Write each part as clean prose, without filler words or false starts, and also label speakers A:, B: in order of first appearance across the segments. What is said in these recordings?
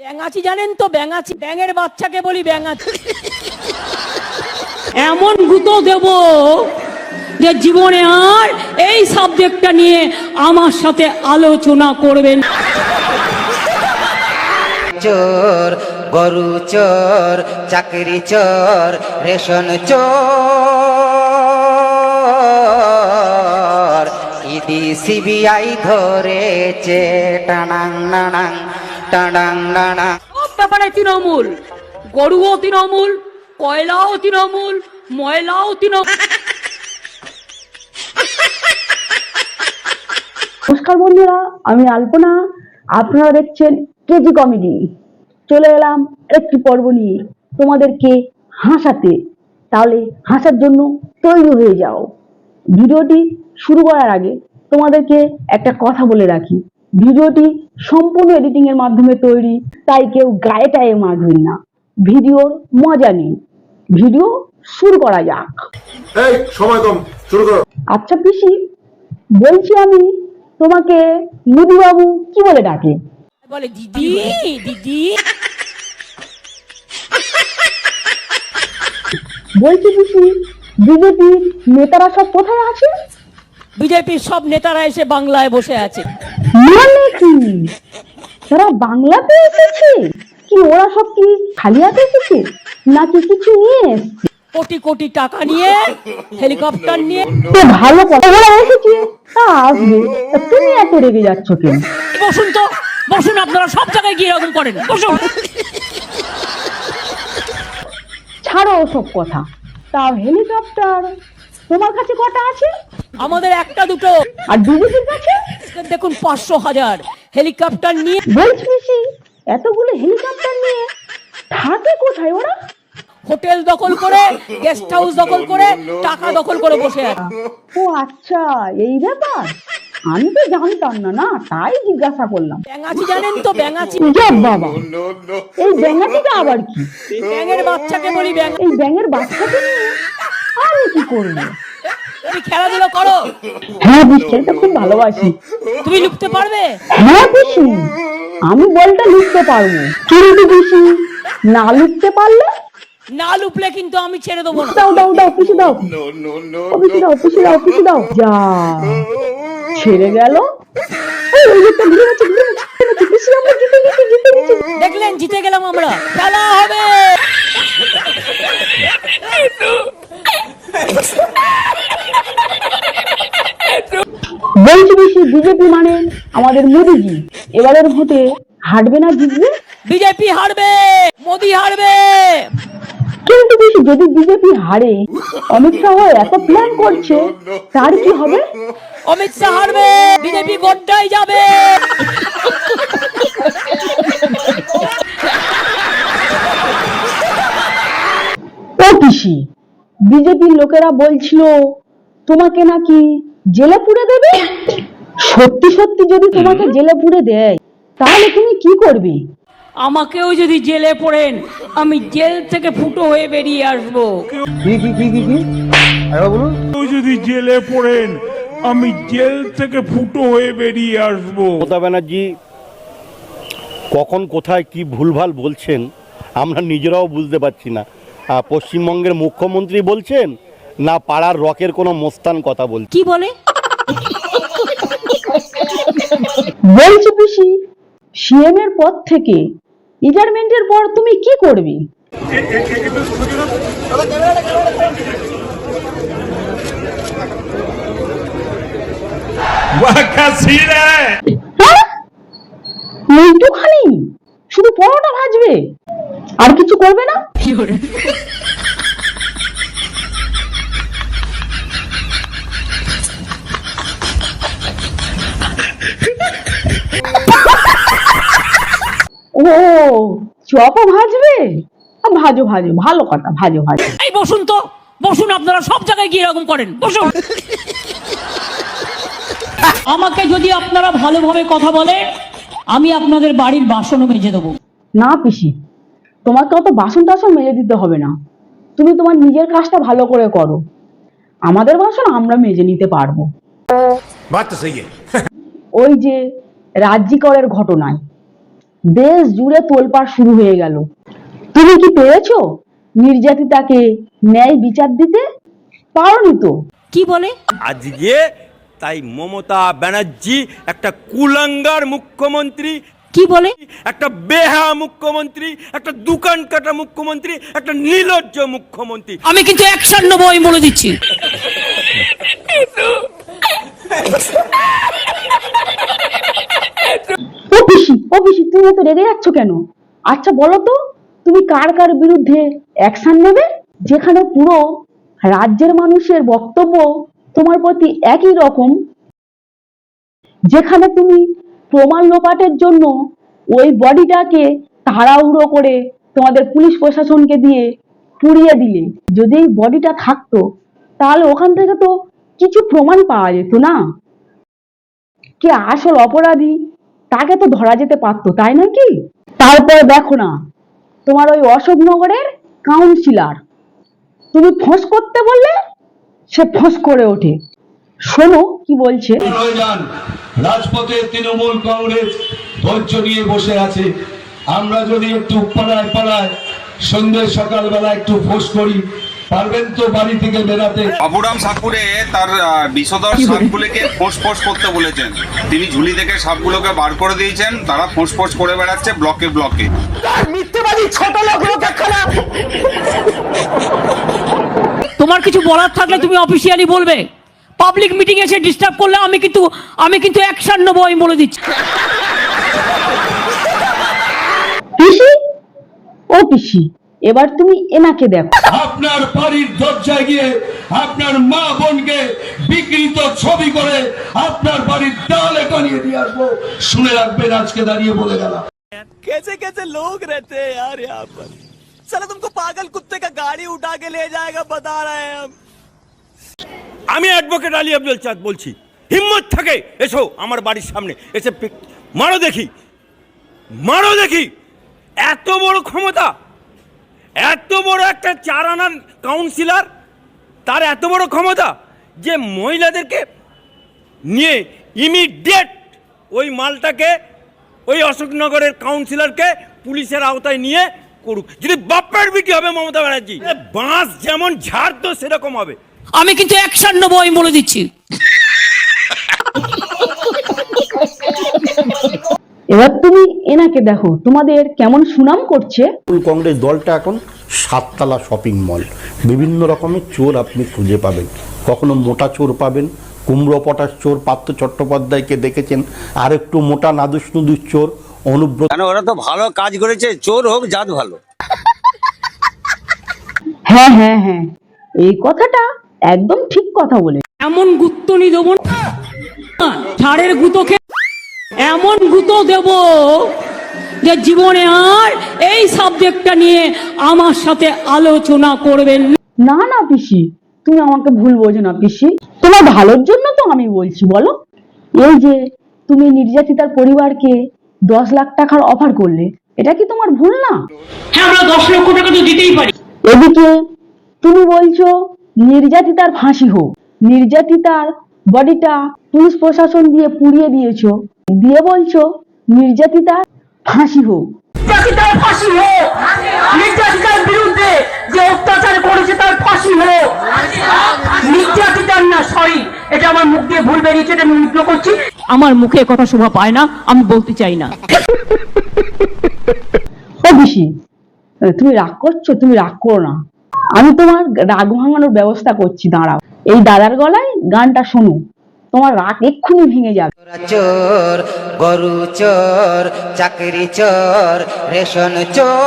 A: ব্যাঙাচি জানেন তো? ব্যাঙাচি, ব্যাঙের বাচ্চাকে বলি ব্যাঙাচি। এমন গুঁতো দেব যে জীবনে আর এই সাবজেক্টটা নিয়ে আমার সাথে আলোচনা করবেন।
B: চোর, গরু চোর, চাকরি চোর, রেশন চোর, ইডি সিবিআই ধরেছে টানাং নানাং টানাং নানাং।
A: সব ব্যাপারে তৃণমূল, গরুও তৃণমূল, কয়লাও তৃণমূল, ময়লাও তৃণমূল।
C: নমস্কার বন্ধুরা, আমি আলপনা। আপনারা দেখছেন কেজি কমেডি। চলে এলাম একটি পর্ব নিয়ে তোমাদেরকে হাসাতে। তাহলে হাসার জন্য তৈরি হয়ে যাও। ভিডিওটি শুরু করার আগে তোমাদেরকে একটা কথা বলে রাখি, ভিডিওটি সম্পূর্ণ এডিটিং এর মাধ্যমে তৈরি, তাই কেউ গায়ে টায়ে মাখবেন না। ভিডিওর মজা নিন। ভিডিও শুরু করা যাক।
D: এই সময় কম, শুরু করো।
C: আচ্ছা পিসি, বলছি আমি তোমাকে মুদি বাবু কি বলে ডাকে?
A: বলে দিদি, দিদি।
C: বলছি পিসি, বিজেপি নেতারা সব কোথায় আছে?
A: বিজেপির সব নেতারা এসে বাংলায় বসে আছে।
C: মানে কি তারা বাংলাতে এসেছে? কি ওরা সব কি খালি হাতে এসেছে নাকি কিছু নিয়ে এসেছে?
A: কোটি কোটি টাকা নিয়ে, হেলিকপ্টার নিয়ে।
C: তো ভালো কথা, ওরা এসেছে তা আসবে, তা তুমি এত রেগে যাচ্ছ কেন?
A: বসুন তো, বসুন। আপনারা সব জায়গায় গিয়ে এরকম করেন, বসুন।
C: ছাড়ো ওসব কথা। তা হেলিকপ্টার তোমার কাছে কটা আছে?
A: আমাদের একটা দুটো,
C: আর বিজেপির কাছে?
A: দেখুন 500,000 হেলিকপ্টার নিয়ে।
C: বলছি পিসি, এতগুলো হেলিকপ্টার নিয়ে থাকে কোথায় ওরা?
A: হোটেল দখল করে, গেস্ট হাউস দখল করে, টাকা দখল করে বসে আছে।
C: ও আচ্ছা, এই ব্যাপার। আমি তো জানতাম না, না তাই জিজ্ঞাসা করলাম।
A: ব্যাঙাচি জানেন তো? ব্যাঙাচি।
C: যা বাবা, এই ব্যাঙাটিটা আবার কি?
A: ব্যাঙের বাচ্চাকে বলি ব্যাঙ।
C: এই ব্যাঙের বাচ্চাকে নিয়ে আমি কি করবো?
A: তুমি খেলাধুলা করো?
C: হ্যাঁ পিসি, এটা খুব ভালোবাসি।
A: তুমি লুকতে পারবে?
C: হ্যাঁ পিসি, আমি বলটা লিখতে পারবো, কিন্তু পিসি না লিখতে পারলে?
A: না লুপলে কিন্তু আমি ছেড়ে দেবো না।
C: দাও দাও দাও পিসি, দাও পিসি, দাও পিসি, দাও পিসি, দাও। যা ছেড়ে গেল। এই, ওই লোকটা ঘুরে গেছে, ঘুরে গেছে। পিসি, আমরা জিতে গেছি, জিতে গেছি।
A: দেখলেন, জিতে গেলাম আমরা। খেলা হবে।
C: বলছি পিসি, বিজেপি মানে আমাদের মোদিজি এবারের ভোটে হারবে না জিতবে?
A: বিজেপি হারবে, মোদি হারবে।
C: কিন্তু পিসি, যদি বিজেপি হারে, অমিত শাহ এত প্ল্যান করছে, তার কি হবে?
A: অমিত শাহ হারবে, বিজেপি গোড্ডায় যাবে।
C: ও পিসি, বিজেপির লোকেরা বলছিল তোমাকে নাকি জেলে পুরে দেবে। সত্যি সত্যি যদি তোমাকে জেলে পুরে দেয়, তাহলে তুমি কি করবে?
A: আমাকেও যদি জেলে পড়েন, আমি জেল থেকে ফুটো হয়ে বেরিয়ে আসবো।
E: কেউ যদি জেলে পড়েন, আমি জেল থেকে ফুটো হয়ে বেরিয়ে আসবো।
F: মমতা ব্যানার্জি কখন কোথায় কি ভুলভাল বলছেন আমরা নিজেরাও বুঝতে পারছি না। পশ্চিমবঙ্গের মুখ্যমন্ত্রী বলছেন না পাড়ার রকের কোনো মোস্তান কথা বলছে।
A: কি বলে?
C: বলছি পিসি, সিএম এর পদ থেকে রিটায়ারমেন্টের পর তুমি কি করবে? হ্যাঁ? এইটুখানি শুধু পরোটা ভাজবে, আর কিছু করবে না? ও, চপও ভাজবে? ভাজো ভাজো, ভালো কথা, ভাজো ভাজো।
A: এই বসুন তো, বসুন। আপনারা সব জায়গায় গিয়ে এরকম করেন, বসুন। আমাকে যদি আপনারা ভালোভাবে কথা বলেন, আমি আপনাদের বাড়ির বাসনও মেজে দেবো।
C: না পিসি, তোমাকে অত বাসন টাসন মেজে দিতে হবে না। তুমি তোমার নিজের কাজটা ভালো করে করো। আমাদের বাসন আমরা মেজে নিতে পারবো। ওই যে রাজ্যিকরের ঘটনায় দেশ জুড়ে তোলপাড় শুরু হয়ে গেল। তুমি কি পেরেছো নির্যাতিতাকে ন্যায় বিচার দিতে? পারোনি তো।
A: কি বলে?
G: আজকে তাই মমতা ব্যানার্জি একটা কুলাঙ্গার মুখ্যমন্ত্রী,
A: কি বলে?
G: একটা বেহা মুখ্যমন্ত্রী, একটা দোকান কাটা মুখ্যমন্ত্রী, একটা নির্লজ্জ মুখ্যমন্ত্রী।
A: আমি কিন্তু অ্যাকশন নেবো, আমি বলে দিচ্ছি।
C: ও পিসি তুমি এত রেগে যাচ্ছ কেন? আচ্ছা বলো তো, তুমি কার কার বিরুদ্ধে অ্যাকশন নেবে? যেখানে পুরো রাজ্যের মানুষের বক্তব্য তোমার প্রতি একই রকম, যেখানে তুমি প্রমাণ লোপাটের জন্য ওই বডিটাকে তাড়াহুড়ো করে তোমাদের পুলিশ প্রশাসনকে দিয়ে পুড়িয়ে দিলে। যদি এই বডিটা থাকতো তাহলে ওখান থেকে তো কিছু প্রমাণ পাওয়া যেত না? কে আসল অপরাধী তাকে তো ধরা যেতে পারতো, তাই নাকি? তারপর দেখো না, তোমার ওই অশোকনগরের কাউন্সিলর, তুমি ফোঁস করতে বললে সে ফোঁস করে ওঠে। শোনো কি বলছে।
H: হয়ে যান, রাজপথে তৃণমূল কংগ্রেস ধৈর্য নিয়ে বসে আছে। আমরা যদি একটু পাড়ায় পাড়ায় সন্ধ্যে সকালবেলা একটু ফোঁস করি, পারবেন তো বাড়ি থেকে বেরাতে?
I: বাবুরাম সাকুরে তার বিষধর সাপগুলোকে ফোঁস ফোঁস করতে বলেছেন। তিনি ঝুলি থেকে সাপগুলোকে বার করে দিয়েছেন, তারা ফোঁস ফোঁস করে বেড়াচ্ছে ব্লকে ব্লকে।
A: তোমার কিছু বলার থাকলে তুমি অফিসিয়ালি বলবে। পাবলিক মিটিং এসে ডিস্টার্ব করলে আমি কিন্তু অ্যাকশন নেবো, আমি বলে দিচ্ছি।
C: পিসি, ও পিসি, এবার তুমি এনাকে দেখো।
H: আপনার বাড়ির দরজায় গিয়ে আপনার মা বোনকে বিকৃত ছবি করে আপনার বাড়ির দেওয়ালে টানিয়ে দিয়ে আসবো। শুনে রাখবেন, আজকে দাঁড়িয়ে বলে গেলাম।
G: कैसे कैसे लोग रहते हैं यार यहाँ पर। साला तुमको पागल कुत्ते का गाड़ी उठा के ले जाएगा, बता रहे हैं हम। আমি অ্যাডভোকেট আলী আব্দুল চাঁদ বলছি, হিম্মত থাকে এসো আমার বাড়ির সামনে এসে মারো দেখি, মারো দেখি। এত বড় ক্ষমতা, এত বড় একটা 4 আনার কাউন্সিলর, তার এত বড় ক্ষমতা যে মহিলাদেরকে নিয়ে ইমিডিয়েট ওই মালটাকে, ওই অশোকনগরের কাউন্সিলরকে পুলিশের আওতায় নিয়ে করুক। যদি বাপ্পার বিটি হবে মমতা ব্যানার্জি, বাঁশ যেমন ঝাড় তো সেরকম হবে।
A: আমি কিন্তু অ্যাকশন নেবো, আমি বলে দিচ্ছি।
C: এবার তুমি এনাকে দেখো, তোমাদের কেমন সুনাম করছে।
F: তৃণমূল কংগ্রেস দলটা এখন 7তলা শপিং মল। বিভিন্ন রকমের চোর আপনি খুঁজে পাবেন। কখনো মোটা চোর পাবেন, কুমড়ো পটাশ চোর, পার্থ চট্টোপাধ্যায়কে দেখেছেন, আর একটু মোটা নাদুস নুদুস চোর অনুব্রত।
G: ওরা তো ভালো কাজ করেছে, চোর হোক জাত ভালো।
C: হ্যাঁ হ্যাঁ হ্যাঁ, এই কথাটা একদম ঠিক কথা বলে।
A: এমন গুত্তনি দেবো না, ঝাড়ের গুঁতোকে এমন গুঁতো দেব যে জীবনে আর এই সাবজেক্টটা নিয়ে আমার সাথে আলোচনা করবেন
C: না। না পিসি, তুমি আমাকে ভুল বোঝো না পিসি, তোমার ভালোর জন্য তো আমি বলছি। বলো, এই যে তুমি নির্যাতিতার পরিবারকে 10 লাখ টাকার অফার করলে, এটা কি তোমার ভুল না?
A: হ্যাঁ, আমরা 10 লক্ষ টাকা তো দিতেই পারি।
C: এদিকে তুমি বলছো নির্যাতিতার ফাঁসি হোক, নির্যাতিতার বডিটা পুলিশ প্রশাসন দিয়ে পুড়িয়ে দিয়েছো, দিয়ে বলছো নির্যাতিতার ফাঁসি হোক।
A: নির্যাতিতার ফাঁসি হোক, নির্যাতিতার বিরুদ্ধে যে অত্যাচার করেছে তার ফাঁসি হোক। নির্যাতিতার না, সরি, এটা আমার মুখ দিয়ে ভুল বেরিয়েছে, এটা আমি উল্টো করছি। আমার মুখে কথা শোভা পায় না, আমি বলতে চাই না।
C: ও পিসি, তুমি রাগ করছো? তুমি রাগ করো না, আমি তোমার রাগ ভাঙানোর ব্যবস্থা করছি। দাঁড়াও, এই দাদার গলায় গানটা শোনো, তোমার রাগ এক্ষুনি ভেঙে যাবে।
B: চোর, গরু চোর, চাকরি চোর, রেশন চোর,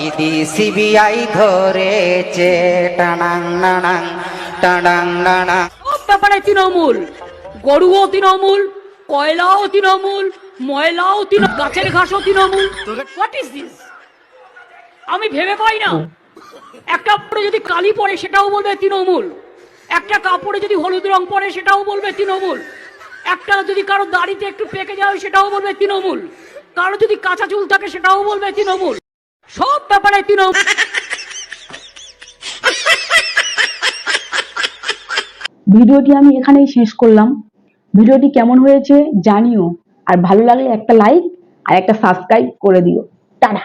B: ইডি সিবিআই ধরেছে টানাং নানাং টানাং নানাং।
A: ব্যাপারে তৃণমূল, গরুও তৃণমূল, কয়লাও তৃণমূল, ময়লাও তৃণমূল, গাছের ঘাসও তৃণমূল। What is this? আমি ভেবে পাই না। একটা কাপড়ে যদি কালি পরে সেটাও বলবে তৃণমূল, একটা কাপড়ে যদি হলুদ রং পরে সেটাও বলবে তৃণমূল, একটা যদি কারো দাড়িতে একটু পেকে যায় সেটাও বলবে তৃণমূল, কারো যদি কাঁচা চুল থাকে সেটাও বলবে তৃণমূল। সব ব্যাপারে তৃণমূল।
C: ভিডিওটি আমি এখানেই শেষ করলাম। ভিডিওটি কেমন হয়েছে জানিও, আর ভালো লাগলে একটা লাইক আর একটা সাবস্ক্রাইব করে দিও। টাটা।